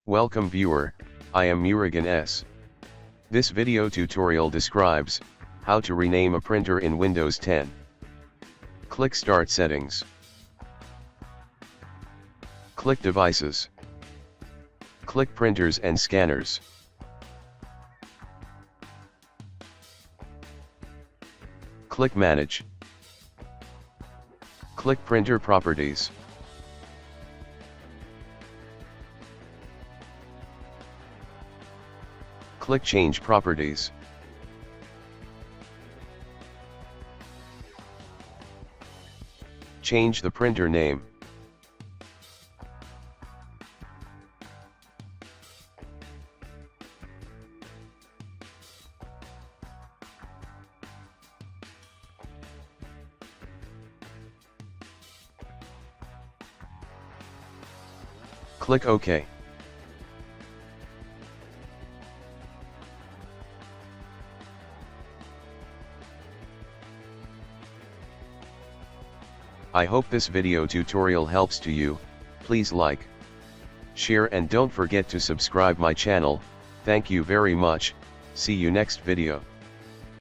Welcome viewer, I am Murugan S. This video tutorial describes how to rename a printer in Windows 10. Click Start Settings. Click Devices. Click Printers and Scanners. Click Manage. Click Printer Properties. Click Change Properties. Change the printer name. Click OK. I hope this video tutorial helps to you. Please like, share and don't forget to subscribe my channel. Thank you very much. See you next video.